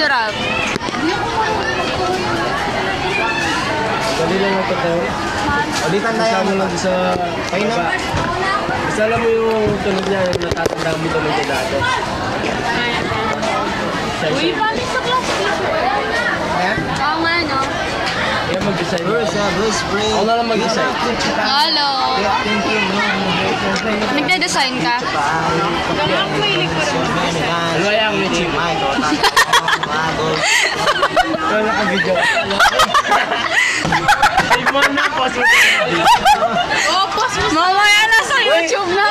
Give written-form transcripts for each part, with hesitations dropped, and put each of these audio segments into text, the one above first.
Sarap. Dali lang ito tayo. Ulitan tayo. Kasama lang sa... Kayo na. Isa alam mo yung tunog niya, yung natatandaan mo tunog niya dati. Uy, paano sa plastic? Ayan. Oo nga, no? Kaya mag-design. Bruce spray. Ako na lang mag-design. Hello. Thank you. Nagde-design ka? Ganang may Ano kaya ang YouTube? Kaya naka-video. Save mo na, post mo. Oo, post mo. Mamaya na sa YouTube na.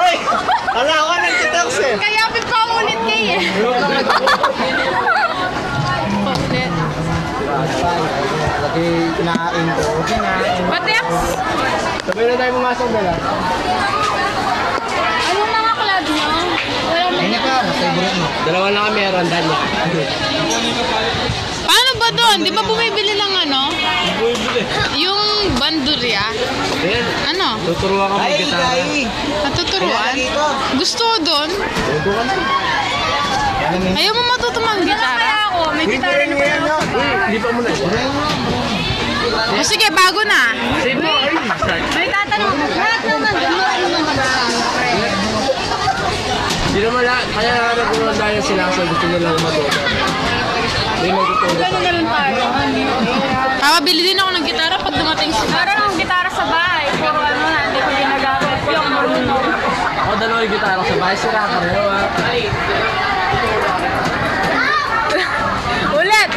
Wala ako nag-detox eh. Kaya pipaulit kayo eh. Paulit. Lagi kinain ko. Batex! Sabay na tayo pumasok dala. Anong mga club nyo? Ayun ka, favorite mo. Dalawa na kami, randan niya. Paano ba doon? Di ba bumibili ng ano? Bumibili. Yung bandurya? Then, Ano? tuturuan ka mag-gitara. Natuturuan? Gusto ko doon. Tuto ka na. Ayaw mo matuto mag-gitara? Ako, may gitara na pala ako. Hindi pa muna. O sige, bago na. Save mo. Ay, start. May tatanong. Lahat naman. Hindi naman na, kaya nahanap ko naman dahil sila kasi gusto nilang matuto. Hindi magtutulog. Gano'n na rin tayo. Kakabili din ako ng gitara pag dumating si Meron akong gitara sa bahay. Puro ano na, hindi ko ginagamit. Yung marunong. Ako dalawa yung gitara sa bahay, sila ka rin. Ulit!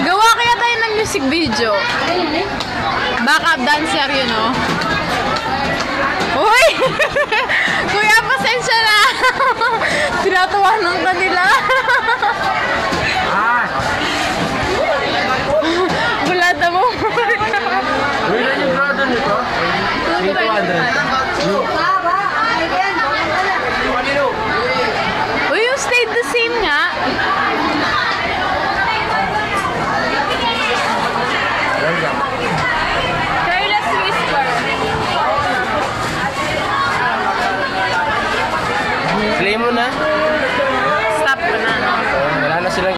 Gawa kaya tayo ng music video. Backup dancer, you know. Uy! Kuya, pasensya na. Tinatawanan ka nila.